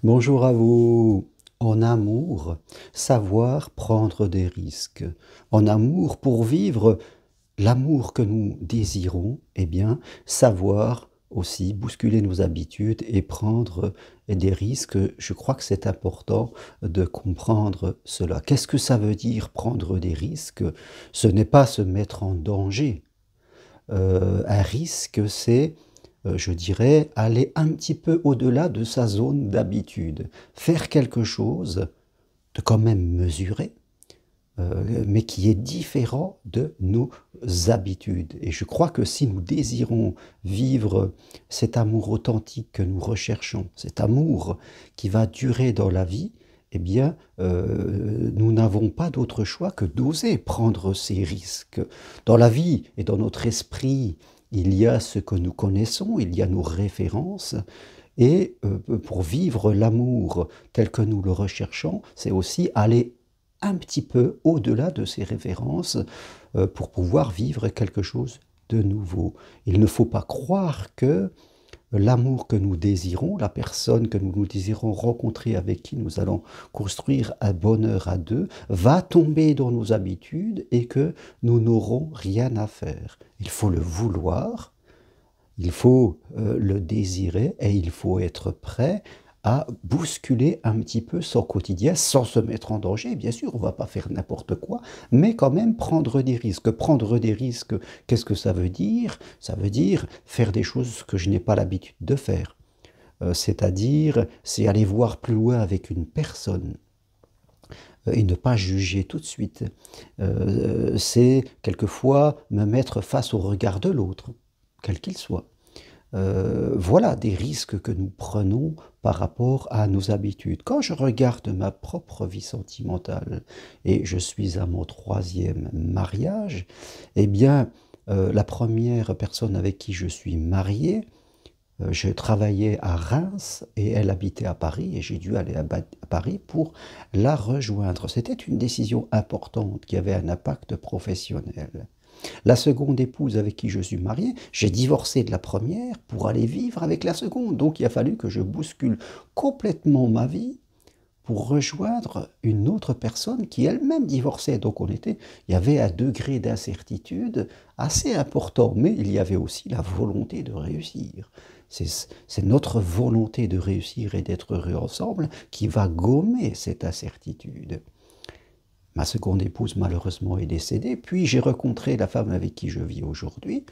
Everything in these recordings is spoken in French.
Bonjour à vous. En amour, savoir prendre des risques. En amour, pour vivre l'amour que nous désirons, eh bien, savoir aussi bousculer nos habitudes et prendre des risques. Je crois que c'est important de comprendre cela. Qu'est-ce que ça veut dire prendre des risques? Ce n'est pas se mettre en danger. Un risque, c'est, je dirais, aller un petit peu au-delà de sa zone d'habitude. Faire quelque chose de quand même mesuré, mais qui est différent de nos habitudes. Et je crois que si nous désirons vivre cet amour authentique que nous recherchons, cet amour qui va durer dans la vie, eh bien, nous n'avons pas d'autre choix que d'oser prendre ces risques. Dans la vie et dans notre esprit, il y a ce que nous connaissons, il y a nos références, et pour vivre l'amour tel que nous le recherchons, c'est aussi aller un petit peu au-delà de ces références pour pouvoir vivre quelque chose de nouveau. Il ne faut pas croire que l'amour que nous désirons, la personne que nous désirons rencontrer, avec qui nous allons construire un bonheur à deux, va tomber dans nos habitudes et que nous n'aurons rien à faire. Il faut le vouloir, il faut le désirer et il faut être prêt à bousculer un petit peu son quotidien sans se mettre en danger. Bien sûr, on ne va pas faire n'importe quoi, mais quand même prendre des risques. Prendre des risques, qu'est-ce que ça veut dire? Ça veut dire faire des choses que je n'ai pas l'habitude de faire. C'est-à-dire, c'est aller voir plus loin avec une personne et ne pas juger tout de suite. C'est quelquefois me mettre face au regard de l'autre, quel qu'il soit. Voilà des risques que nous prenons par rapport à nos habitudes. Quand je regarde ma propre vie sentimentale et je suis à mon troisième mariage, eh bien, la première personne avec qui je suis marié, je travaillais à Reims et elle habitait à Paris et j'ai dû aller à Paris pour la rejoindre. C'était une décision importante qui avait un impact professionnel. La seconde épouse avec qui je suis marié, j'ai divorcé de la première pour aller vivre avec la seconde. Donc il a fallu que je bouscule complètement ma vie pour rejoindre une autre personne qui elle-même divorçait. Donc il y avait un degré d'incertitude assez important, mais il y avait aussi la volonté de réussir. C'est notre volonté de réussir et d'être heureux ensemble qui va gommer cette incertitude. Ma seconde épouse, malheureusement, est décédée. Puis j'ai rencontré la femme avec qui je vis aujourd'hui,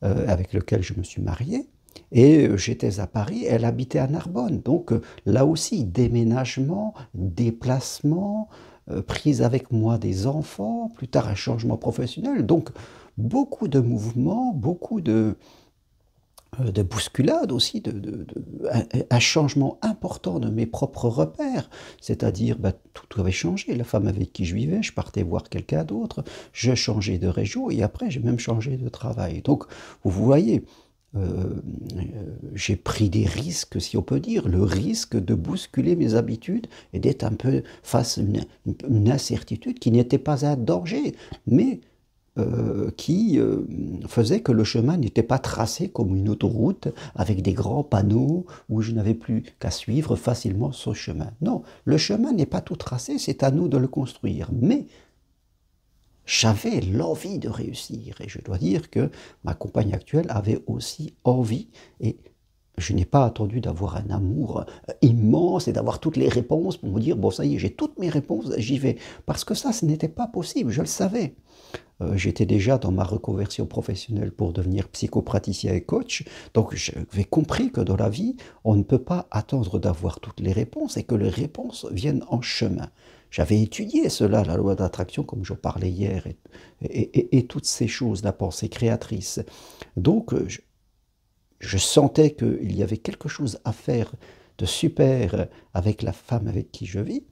avec laquelle je me suis marié. Et j'étais à Paris, elle habitait à Narbonne. Donc là aussi, déménagement, déplacement, prise avec moi des enfants, plus tard un changement professionnel. Donc beaucoup de mouvements, beaucoup de bousculade aussi, un changement important de mes propres repères. C'est-à-dire, tout avait changé. La femme avec qui je vivais, je partais voir quelqu'un d'autre, je changeais de région et après, j'ai même changé de travail. Donc, vous voyez, j'ai pris des risques, si on peut dire, le risque de bousculer mes habitudes et d'être un peu face à une incertitude qui n'était pas un danger, mais qui faisait que le chemin n'était pas tracé comme une autoroute avec des grands panneaux où je n'avais plus qu'à suivre facilement ce chemin. Non, le chemin n'est pas tout tracé, c'est à nous de le construire. Mais j'avais l'envie de réussir et je dois dire que ma compagne actuelle avait aussi envie et je n'ai pas attendu d'avoir un amour immense et d'avoir toutes les réponses pour me dire, bon ça y est, j'ai toutes mes réponses, j'y vais. Parce que ça, ce n'était pas possible, je le savais. J'étais déjà dans ma reconversion professionnelle pour devenir psychopraticien et coach, donc j'avais compris que dans la vie, on ne peut pas attendre d'avoir toutes les réponses et que les réponses viennent en chemin. J'avais étudié cela, la loi d'attraction, comme j'en parlais hier, et toutes ces choses, la pensée créatrice. Donc, je sentais qu'il y avait quelque chose à faire de super avec la femme avec qui je vis,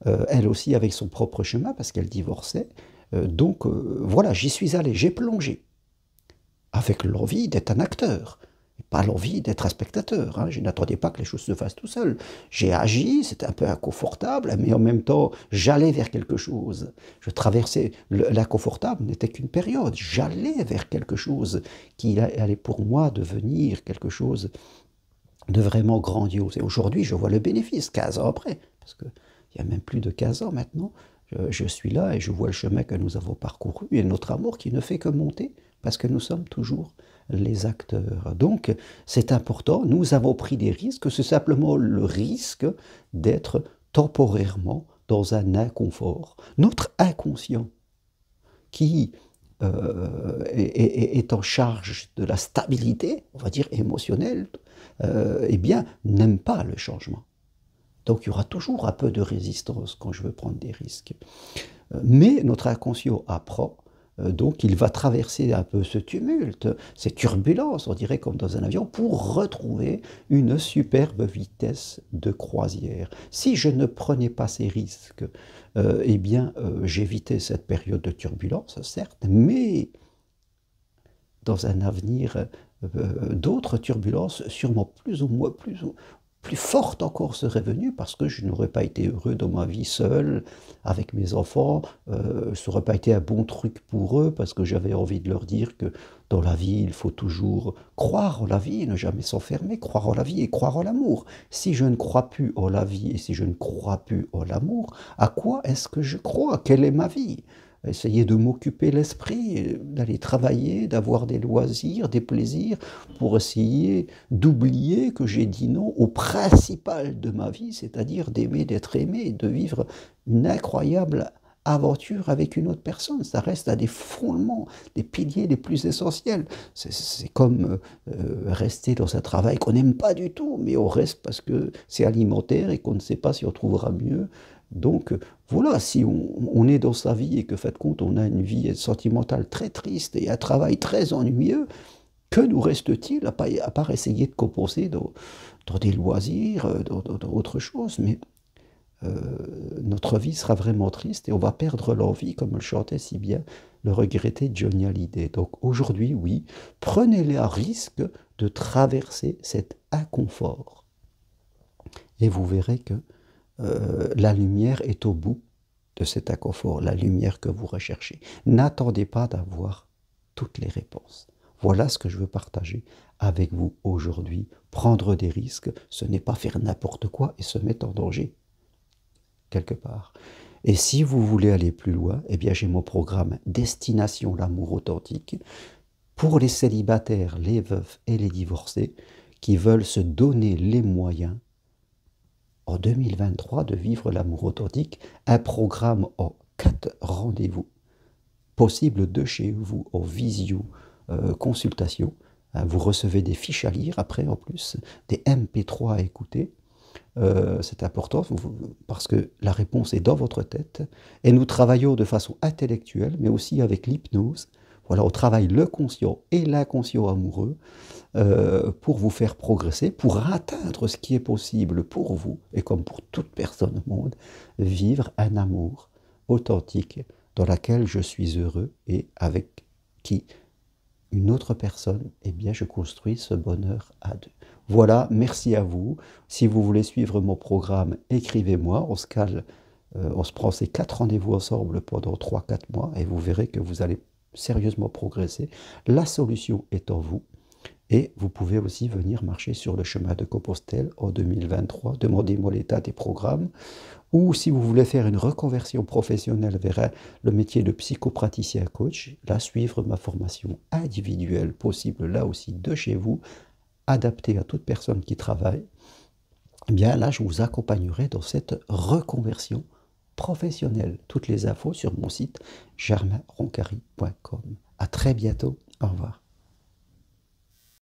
elle aussi avec son propre chemin parce qu'elle divorçait. Donc voilà, j'y suis allé, j'ai plongé avec l'envie d'être un acteur, pas l'envie d'être un spectateur. Hein. Je n'attendais pas que les choses se fassent tout seul. J'ai agi, c'était un peu inconfortable, mais en même temps, j'allais vers quelque chose. Je traversais, l'inconfortable n'était qu'une période, j'allais vers quelque chose qui allait pour moi devenir quelque chose de vraiment grandiose. Et aujourd'hui, je vois le bénéfice, 15 ans après, parce qu'il y a même plus de 15 ans maintenant, je suis là et je vois le chemin que nous avons parcouru et notre amour qui ne fait que monter, parce que nous sommes toujours les acteurs. Donc, c'est important, nous avons pris des risques, c'est simplement le risque d'être temporairement dans un inconfort. Notre inconscient, qui est en charge de la stabilité, on va dire émotionnelle, eh bien, n'aime pas le changement. Donc il y aura toujours un peu de résistance quand je veux prendre des risques. Mais notre inconscient apprend, donc il va traverser un peu ce tumulte, ces turbulences, on dirait comme dans un avion, pour retrouver une superbe vitesse de croisière. Si je ne prenais pas ces risques, eh bien j'évitais cette période de turbulence, certes, mais dans un avenir, d'autres turbulences, sûrement plus fortes encore seraient venues parce que je n'aurais pas été heureux dans ma vie seul, avec mes enfants. Ça n'aurait pas été un bon truc pour eux parce que j'avais envie de leur dire que dans la vie, il faut toujours croire en la vie et ne jamais s'enfermer, croire en la vie et croire en l'amour. Si je ne crois plus en la vie et si je ne crois plus en l'amour, à quoi est-ce que je crois? Quelle est ma vie? Essayer de m'occuper l'esprit, d'aller travailler, d'avoir des loisirs, des plaisirs, pour essayer d'oublier que j'ai dit non au principal de ma vie, c'est-à-dire d'aimer, d'être aimé, de vivre une incroyable aventure avec une autre personne. Ça reste un des fondements, des piliers les plus essentiels. C'est comme rester dans un travail qu'on n'aime pas du tout, mais on reste parce que c'est alimentaire et qu'on ne sait pas si on trouvera mieux. Donc voilà, si on est dans sa vie et que, fait compte, on a une vie sentimentale très triste et un travail très ennuyeux, que nous reste-t-il à part essayer de compenser dans des loisirs, dans autre chose? Mais notre vie sera vraiment triste et on va perdre l'envie, comme le chantait si bien le regretté Johnny Hallyday. Donc aujourd'hui, oui, prenez le risque de traverser cet inconfort et vous verrez que la lumière est au bout de cet inconfort, la lumière que vous recherchez. N'attendez pas d'avoir toutes les réponses. Voilà ce que je veux partager avec vous aujourd'hui. Prendre des risques, ce n'est pas faire n'importe quoi et se mettre en danger quelque part. Et si vous voulez aller plus loin, eh bien j'ai mon programme Destination l'amour authentique pour les célibataires, les veufs et les divorcés qui veulent se donner les moyens en 2023 de vivre l'amour authentique, un programme en 4 rendez-vous possible de chez vous en visio consultation. Vous recevez des fiches à lire après en plus, des MP3 à écouter. C'est important parce que la réponse est dans votre tête et nous travaillons de façon intellectuelle mais aussi avec l'hypnose. Voilà, on travaille le conscient et l'inconscient amoureux pour vous faire progresser, pour atteindre ce qui est possible pour vous et comme pour toute personne au monde, vivre un amour authentique dans laquelle je suis heureux et avec qui une autre personne, eh bien je construis ce bonheur à deux. Voilà, merci à vous. Si vous voulez suivre mon programme, écrivez-moi, on se cale, on se prend ces 4 rendez-vous ensemble pendant 3-4 mois et vous verrez que vous allez sérieusement progresser. La solution est en vous. Et vous pouvez aussi venir marcher sur le chemin de Compostelle en 2023. Demandez-moi l'état des programmes. Ou si vous voulez faire une reconversion professionnelle vers le métier de psychopraticien coach, là, suivre ma formation individuelle possible, là aussi, de chez vous, adaptée à toute personne qui travaille, eh bien là, je vous accompagnerai dans cette reconversion professionnelle. Toutes les infos sur mon site germainroncari.com. À très bientôt. Au revoir.